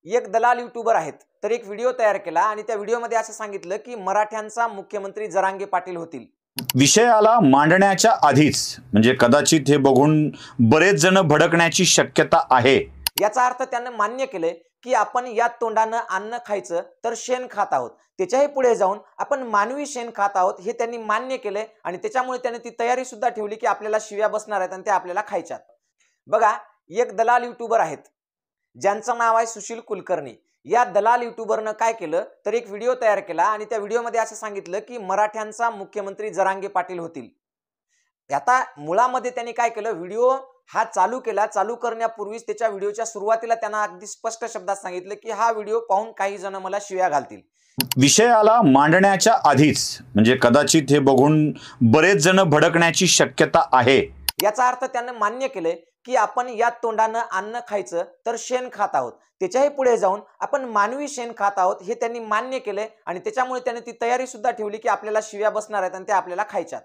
एक दलाल युट्यूबर आहेत तर एक व्हिडिओ तयार केला आणि त्या व्हिडिओमध्ये असं सांगितलं की मराठ्यांचा मुख्यमंत्री जरांगे पाटील होतील। विषयाला मांडण्याच्या आधीच म्हणजे कदाचित हे बघून बरेच जण भडकण्याची शक्यता आहे। याचा अर्थ त्याने मान्य केले की आपण या तोंडानं अन्न खायचं तर शेण खात आहोत, त्याच्याही पुढे जाऊन आपण मानवी शेण खात आहोत हे त्यांनी मान्य केले आणि त्याच्यामुळे त्याने ती तयारी सुद्धा ठेवली की आपल्याला शिव्या बसणार आहेत आणि त्या आपल्याला खायच्यात। बघा, एक दलाल युट्यूबर आहेत ज्यांचं नाव आहे सुशील कुलकर्णी। या दलाल युट्यूबरनं काय केलं तर एक व्हिडिओ तयार केला आणि त्या व्हिडिओमध्ये असं सांगितलं की मराठ्यांचा मुख्यमंत्री जरांगे पाटील होतील। आता मुळामध्ये त्यांनी काय केलं, व्हिडिओ हा चालू केला, चालू करण्यापूर्वीच त्याच्या व्हिडिओच्या सुरुवातीला त्यांना अगदी स्पष्ट शब्दात सांगितलं की हा व्हिडिओ पाहून काही जण मला शिव्या घालतील। विषयाला मांडण्याच्या आधीच म्हणजे कदाचित हे बघून बरेच जण भडकण्याची शक्यता आहे। याचा अर्थ त्याने मान्य केले की आपण या तोंडानं अन्न खायचं तर शेण खात आहोत, त्याच्याही पुढे जाऊन आपण मानवी शेण खात आहोत हे त्यांनी मान्य केले आणि त्याच्यामुळे त्याने ती तयारी सुद्धा ठेवली की आपल्याला शिव्या बसणार आहेत आणि त्या आपल्याला खायच्यात।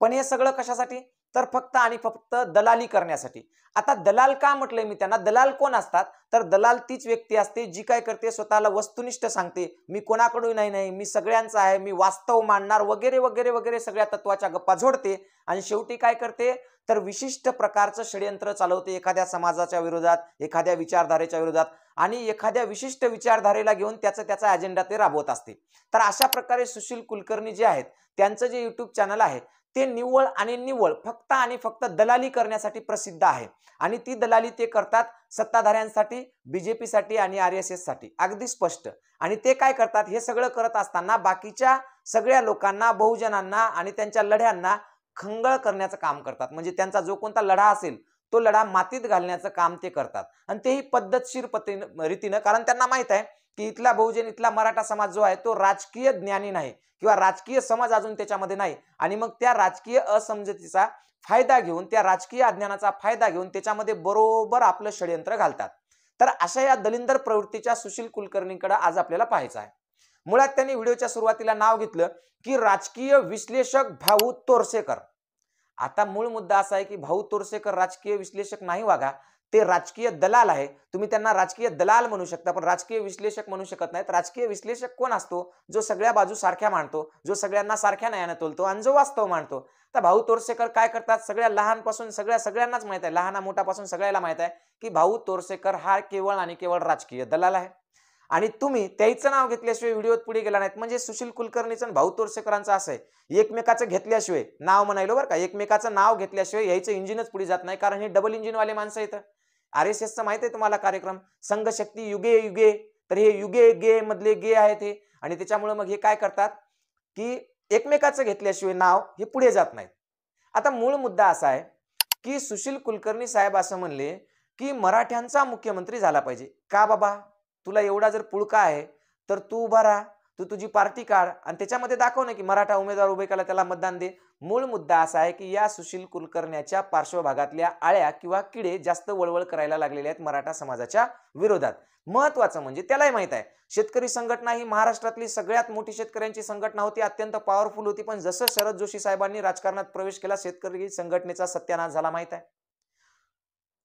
पण हे सगळं कशासाठी तर फक्त आणि फक्त दलाली करण्यासाठी। आता दलाल का म्हटलंय मी त्यांना, दलाल कोण असतात तर दलाल तीच व्यक्ती असते जी काय करते स्वतःला वस्तुनिष्ठ सांगते, मी कोणाकडून नाही, मी सगळ्यांचा आहे, मी वास्तव मांडणार वगैरे वगैरे वगैरे सगळ्या तत्वाच्या गप्पा झोडते आणि शेवटी काय करते तर विशिष्ट प्रकारचं षड्यंत्र चालवते एखाद्या समाजाच्या विरोधात, एखाद्या विचारधारेच्या विरोधात आणि एखाद्या विशिष्ट विचारधारेला घेऊन त्याचा अजेंडा ते राबवत असते। तर अशा प्रकारे सुशील कुलकर्णी जे आहेत त्यांचं जे युट्यूब चॅनल आहे ते निव्वळ आणि निव्वळ फक्त आणि फक्त दलाली करण्यासाठी प्रसिद्ध आहे आणि ती दलाली ते करतात सत्ताधाऱ्यांसाठी, बीजेपी साठी आणि RSS साठी, अगदी स्पष्ट। आणि ते काय करतात, हे सगळं करत असताना बाकीच्या सगळ्या लोकांना, बहुजनांना आणि त्यांच्या लढ्यांना खंगळ करण्याचं काम करतात। म्हणजे त्यांचा जो कोणता लढा असेल तो लढा मातीत घालण्याचं काम ते करतात आणि तेही पद्धतशीर रीतीनं, कारण त्यांना माहित आहे की इथला बहुजन, इथला मराठा समाज जो आहे तो राजकीय ज्ञानी नाही किंवा राजकीय समज अजून त्याच्यामध्ये नाही आणि मग त्या राजकीय असमजतीचा फायदा घेऊन, त्या राजकीय अज्ञानाचा फायदा घेऊन त्याच्यामध्ये बरोबर आपलं षड्यंत्र घालतात। तर अशा या दलिंदर प्रवृत्तीच्या सुशील कुलकर्णींकडे आज आपल्याला पाहायचं आहे। मुळात त्यांनी व्हिडिओच्या सुरुवातीला नाव घेतलं की राजकीय विश्लेषक भाऊ तोरसेकर। आता मूळ मुद्दा असा आहे की भाऊ तोरसेकर राजकीय विश्लेषक नाही वागा, ते राजकीय दलाल आहे। तुम्ही त्यांना राजकीय दलाल म्हणू शकता पण राजकीय विश्लेषक म्हणू शकत नाहीत। राजकीय विश्लेषक कोण असतो, जो सगळ्या बाजू सारख्या मांडतो, जो सगळ्यांना सारख्या न्यायाने तोलतो आणि जो वास्तव मांडतो। तर भाऊ तोरसेकर काय करतात, सगळ्या लहानपासून सगळ्यांनाच माहित आहे, लहाना मोठापासून सगळ्याला माहित आहे की भाऊ तोरसेकर हा केवळ आणि केवळ राजकीय दलाल आहे आणि तुम्ही त्याचं नाव घेतल्याशिवाय व्हिडिओत पुढे गेला नाहीत। म्हणजे सुशील कुलकर्णीचं आणि भाऊ तोरसेकरांचं असं आहे, एकमेकाचं घेतल्याशिवाय नाव म्हणायलो बरं का, एकमेकाचं नाव घेतल्याशिवाय यायचं इंजिनच पुढे जात नाही, कारण हे डबल इंजिन वाले माणसं आहेत। RSSचा माहित आहे तुम्हाला कार्यक्रम संघशक्ती युगे युगे, तर हे युगे गे मधले गे आहेत हे आणि त्याच्यामुळे मग हे काय करतात की एकमेकाचं घेतल्याशिवाय नाव हे पुढे जात नाहीत। आता मूळ मुद्दा असा आहे की सुशील कुलकर्णी साहेब असं म्हणले की मराठ्यांचा मुख्यमंत्री झाला पाहिजे। का बाबा, तुला एवढा जर पुळका आहे तर तू उभा राहा, तू तुझी पार्टी काढ आणि त्याच्यामध्ये दाखव ना की मराठा उमेदवार उभे केला त्याला मतदान दे। मूळ मुद्दा असा आहे की या सुशील कुलकर्ण्याच्या पार्श्वभागातल्या आळ्या किंवा किडे जास्त वळवळ करायला लागलेल्या आहेत मराठा समाजाच्या विरोधात। महत्वाचं म्हणजे त्यालाही माहित आहे शेतकरी संघटना ही महाराष्ट्रातली सगळ्यात मोठी शेतकऱ्यांची संघटना होती, अत्यंत पॉवरफुल होती, पण जसं शरद जोशी साहेबांनी राजकारणात प्रवेश केला शेतकरी संघटनेचा सत्यानाश झाला। माहित आहे,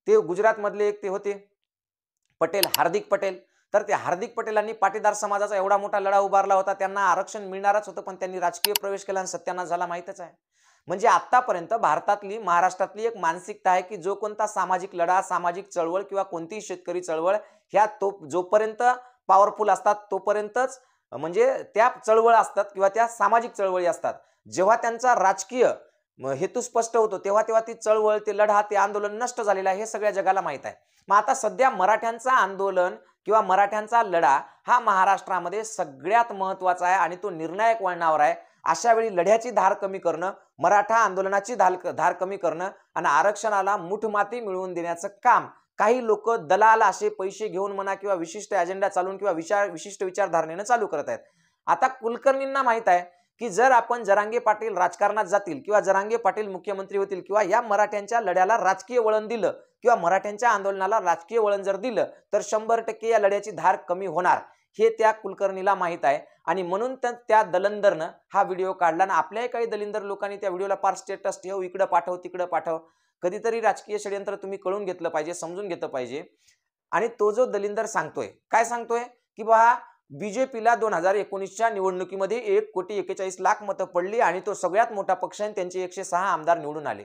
ते गुजरात मधले एक ते होते पटेल, हार्दिक पटेल, तर त्या हार्दिक पटेलांनी पाटीदार समाजाचा एवढा मोठा लढा उभारला होता, त्यांना आरक्षण मिळणारच होतं पण त्यांनी राजकीय प्रवेश केला आणि सत्यानाश झाला, माहितच आहे। म्हणजे आतापर्यंत भारतातली, महाराष्ट्रातली एक मानसिकता आहे की जो कोणता सामाजिक लढा, सामाजिक चळवळ किंवा कोणतीही शेतकरी चळवळ ह्या जोपर्यंत पॉवरफुल असतात तोपर्यंतच म्हणजे त्या चळवळ असतात किंवा त्या सामाजिक चळवळी असतात। जेव्हा त्यांचा राजकीय हेतू स्पष्ट होतो तेव्हा ती चळवळ, ते लढा, ते आंदोलन नष्ट झालेलं आहे, हे सगळ्या जगाला माहित आहे। मग आता सध्या मराठ्यांचा आंदोलन किंवा मराठ्यांचा लढा हा महाराष्ट्रामध्ये सगळ्यात महत्वाचा आहे आणि तो निर्णायक वळणावर आहे। अशा वेळी लढ्याची धार कमी करणं, मराठा आंदोलनाची धार कमी करणं आणि आरक्षणाला मुठमाती मिळवून देण्याचं काम काही लोक दलाल असे पैसे घेऊन म्हणा किंवा विशिष्ट अजेंडा चालवून किंवा विशिष्ट विचारधारणेने चालू करत आहेत। आता कुलकर्णींना माहित आहे की जर आपण जरांगे पाटील राजकारणात जातील किंवा जरांगे पाटील मुख्यमंत्री होतील किंवा या मराठ्यांच्या लढ्याला राजकीय वळण दिलं किंवा मराठ्यांच्या आंदोलनाला राजकीय वळण जर दिलं तर 100% या लढ्याची धार कमी होणार, हे त्या कुलकर्णीला माहित आहे आणि म्हणून त्या दलंदरनं हा व्हिडिओ काढला आणि आपल्याही काही दलिंदर लोकांनी त्या व्हिडिओला पार स्टेटस ठेव, इकडे पाठव, तिकडे पाठव। कधीतरी राजकीय षड्यंत्र तुम्ही कळून घेतलं पाहिजे, समजून घेतलं पाहिजे। आणि तो जो दलिंदर सांगतोय काय सांगतोय की बा बीजेपीला 2019च्या निवडणुकीमध्ये 1,41,00,000 मतं पडली आणि तो सगळ्यात मोठा पक्ष आहे, त्यांचे 106 आमदार निवडून आले.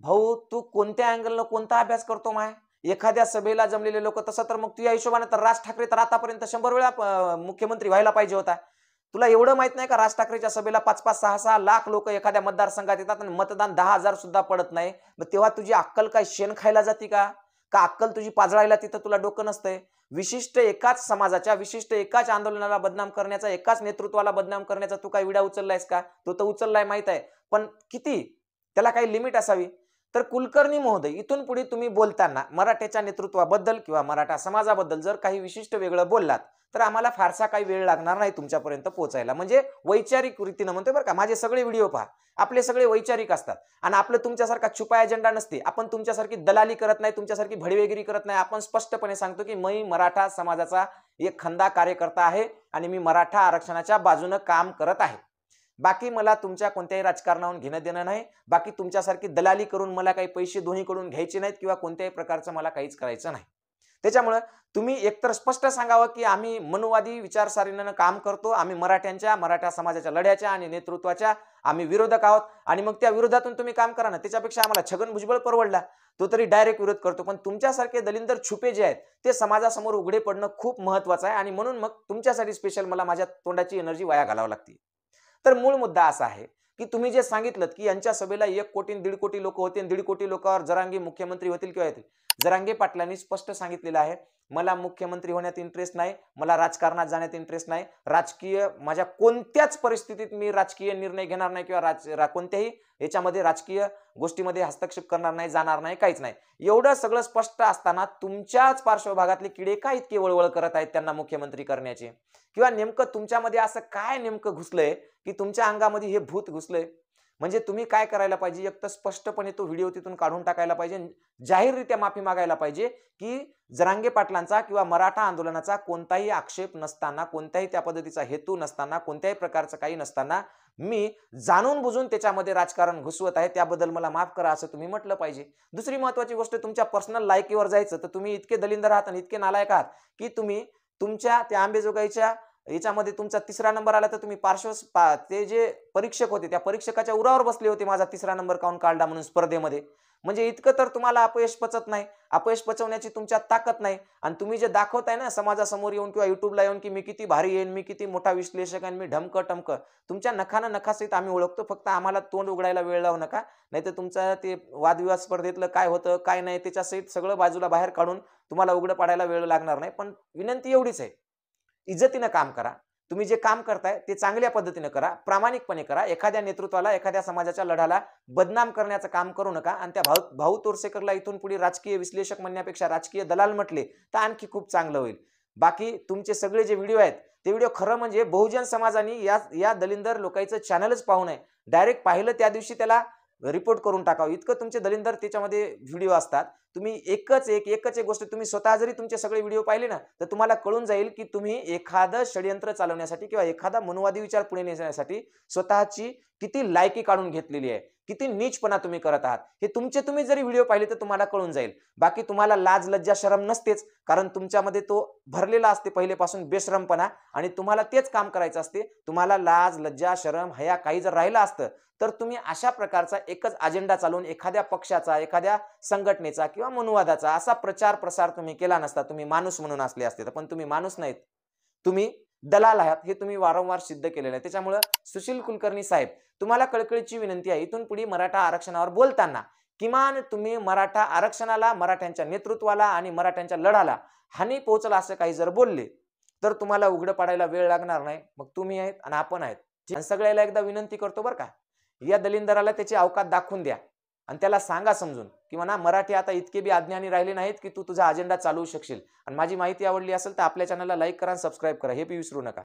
भाऊ तू कोणत्या अँगलनं कोणता अभ्यास करतो माय? एखाद्या सभेला जमलेले लोक, तसं तर मग तुझ्या हिशोबाने तर राज ठाकरे तर आतापर्यंत 100 वेळा मुख्यमंत्री व्हायला पाहिजे होता. तुला एवढं माहित नाही का राज ठाकरेच्या सभेला 5-5, 6-6 लाख लोक एखाद्या मतदारसंघात येतात आणि मतदान 10,000 सुद्धा पडत नाही. मग तेव्हा तुझी अक्कल काय शेण खायला जाती का? का अक्कल तुझी पाजळायला तिथं तुला डोकं नसतंय? विशिष्ट एकाच समाजाच्या, विशिष्ट एकाच आंदोलनाला बदनाम करण्याचा, एकाच नेतृत्वाला बदनाम करण्याचा तू काय विडा उचललायस का? तो तर उचललाय माहित आहे, पण किती? त्याला काही लिमिट असावी. तर कुलकर्णी महोदय, इथून पुढे तुम्ही बोलताना मराठ्याच्या नेतृत्वाबद्दल किंवा मराठा समाजाबद्दल जर काही विशिष्ट वेगळं बोललात तर आम्हाला फारसा काही वेळ लागणार नाही तुमच्यापर्यंत पोहोचायला. म्हणजे वैचारिक रीतीनं म्हणतोय बरं का, माझे सगळे व्हिडिओ पहा, आपले सगळे वैचारिक असतात आणि आपलं तुमच्यासारखा छुपा अजेंडा नसते. आपण तुमच्यासारखी दलाली करत नाही, तुमच्यासारखी भडवेगिरी करत नाही. आपण स्पष्टपणे सांगतो की मी मराठा समाजाचा एक खंदा कार्यकर्ता आहे आणि मी मराठा आरक्षणाच्या बाजूने काम करत आहे. बाकी मला तुमच्या कोणत्याही राजकारणावरून घेणं देणं नाही. बाकी तुमच्यासारखी दलाली करून मला काही पैसे दोन्हीकडून घ्यायचे नाहीत किंवा कोणत्याही प्रकारचं मला काहीच करायचं नाही. त्याच्यामुळे तुम्ही एकतर स्पष्ट सांगावं की आम्ही मनुवादी विचारसरणीनं काम करतो, आम्ही मराठ्यांच्या, मराठा समाजाच्या लढ्याच्या आणि नेतृत्वाच्या आम्ही विरोधक आहोत आणि मग त्या विरोधातून तुम्ही काम करा ना. त्याच्यापेक्षा आम्हाला छगन भुजबळ परवडला, तो तरी डायरेक्ट विरोध करतो. पण तुमच्यासारखे दलिंदर छुपे जे आहेत ते समाजासमोर उघडे पडणं खूप महत्वाचं आहे आणि म्हणून मग तुमच्यासाठी स्पेशल मला माझ्या तोंडाची एनर्जी वाया घालावी लागते. तर मूळ मुद्दा असा आहे की तुम्ही जे सांगितलं की यांच्या सभेला 1 कोटी 1.5 कोटी लोक होते, 1.5 कोटी लोकांवर जरांगे मुख्यमंत्री होतील किंवा येतील. जरांगे पाटलांनी स्पष्ट सांगितलेलं आहे, मला मुख्यमंत्री होण्यात इंटरेस्ट नाही, मला राजकारणात जाण्यात इंटरेस्ट नाही, राजकीय माझ्या कोणत्याच परिस्थितीत मी राजकीय निर्णय घेणार नाही किंवा कोणत्याही याच्यामध्ये राजकीय गोष्टीमध्ये हस्तक्षेप करणार नाही, जाणार नाही, काहीच नाही. एवढं सगळं स्पष्ट असताना तुमच्याच पार्श्वभागातले किडे काय इतके वळवळ करत आहेत त्यांना मुख्यमंत्री करण्याचे? किंवा नेमकं तुमच्यामध्ये असं काय नेमकं घुसलंय की तुमच्या अंगामध्ये हे भूत घुसलंय? म्हणजे तुम्ही काय करायला पाहिजे, एक तर स्पष्टपणे तो व्हिडिओ तिथून काढून टाकायला पाहिजे, जाहीररित्या माफी मागायला पाहिजे की जरांगे पाटलांचा किंवा मराठा आंदोलनाचा कोणताही आक्षेप नसताना, कोणत्याही त्या पद्धतीचा हेतू नसताना, कोणत्याही प्रकारचं काही नसताना मी जाणून बुजून त्याच्यामध्ये राजकारण घुसवत आहे, त्याबद्दल मला माफ करा असं तुम्ही म्हटलं पाहिजे. दुसरी महत्वाची गोष्ट, तुमच्या पर्सनल लायकीवर जायचं तर तुम्ही इतके दलिंदर आहात आणि इतके नालायक आहात की तुम्ही तुमच्या त्या आंबेजोगाईच्या याच्यामध्ये तुमचा 3रा नंबर आला तर तुम्ही ते जे परीक्षक होते त्या परीक्षकाच्या उरावर बसले होते, माझा 3रा नंबर काऊन काढला म्हणून स्पर्धेमध्ये. म्हणजे इतकं तर तुम्हाला अपयश पचत नाही, अपयश पचवण्याची तुमच्यात ताकद नाही. आणि तुम्ही जे दाखवताय ना समाजासमोर येऊन किंवा युट्यूबला येऊन की मी किती भारी येईन, मी किती मोठा विश्लेषक आणि मी ढमकं टमकं, तुमच्या नखानं नखासहित आम्ही ओळखतो. फक्त आम्हाला तोंड उघडायला वेळ लावू नका, नाहीतर तुमचं ते वादविवाद स्पर्धेतलं काय होतं काय नाही त्याच्यासहित सगळं बाजूला बाहेर काढून तुम्हाला उघडं पाडायला वेळ लागणार नाही. पण विनंती एवढीच आहे, इज्जतीनं काम करा. तुम्ही जे काम करताय ते चांगल्या पद्धतीने करा, प्रामाणिकपणे करा. एखाद्या नेतृत्वाला, एखाद्या समाजाच्या लढ्याला बदनाम करण्याचं काम करू नका. आणि त्या भाऊ तोरसेकरला इथून पुढे राजकीय विश्लेषक म्हणण्यापेक्षा राजकीय दलाल म्हटले तर आणखी खूप चांगलं होईल. बाकी तुमचे सगळे जे व्हिडिओ आहेत ते व्हिडिओ खरं म्हणजे बहुजन समाजाने या दलिंदर लोकांचं चॅनलच पाहू नये, डायरेक्ट पाहिलं त्या दिवशी त्याला रिपोर्ट करून टाकावं, इतकं तुमचे दलिंदर त्याच्यामध्ये व्हिडिओ असतात. तुम्ही एकच एक गोष्ट, तुम्ही स्वतः जरी तुमचे सगळे व्हिडिओ पाहिले ना तर तुम्हाला कळून जाईल की तुम्ही एखादं षडयंत्र चालवण्यासाठी किंवा एखादा मनुवादी विचार पुढे नेण्यासाठी स्वतःची किती लायकी काढून घेतलेली आहे, किती नीचपणा तुम्ही करत आहात, हे तुम्ही जरी व्हिडिओ पाहिले तर तुम्हाला कळून जाईल. बाकी तुम्हाला लाज लज्जा शरम नसतेच, कारण तुमच्यामध्ये तो भरलेला असते पहिलेपासून बेशरमपणा, आणि तुम्हाला तेच काम करायचं असते. तुम्हाला लाज लज्जा शरम हया काही जर राहिलं असतं तर तुम्ही अशा प्रकारचा एकच अजेंडा चालवून एखाद्या पक्षाचा, एखाद्या संघटनेचा किंवा मनुवादाचा असा प्रचार प्रसार तुम्ही केला नसता. तुम्ही माणूस म्हणून असले असते, पण तुम्ही माणूस नाहीत, तुम्ही दलाल आहात, हे तुम्ही वारंवार सिद्ध केलेलं आहे. त्याच्यामुळे सुशील कुलकर्णी साहेब, तुम्हाला कळकळीची विनंती आहे, इथून पुढे मराठा आरक्षणावर बोलताना किमान तुम्ही मराठा आरक्षणाला, मराठ्यांच्या नेतृत्वाला आणि मराठ्यांच्या लढाला हानी पोहोचला असं काही जर बोलले तर तुम्हाला उघडं पाडायला वेळ लागणार नाही. मग तुम्ही आहेत आणि आपण आहेत. आणि सगळ्याला एकदा विनंती करतो बरं का, या दलिंदराला त्याची अवकात दाखवून द्या आणि त्याला सांगा समजून की म्हणा मराठी आता इतके बी अज्ञानी राहिले नाहीत की तू तुझा अजेंडा चालवू शकशील. आणि माझी माहिती आवडली असेल तर आपल्या चॅनलला लाईक करा, सबस्क्राईब करा, हे बी विसरू नका.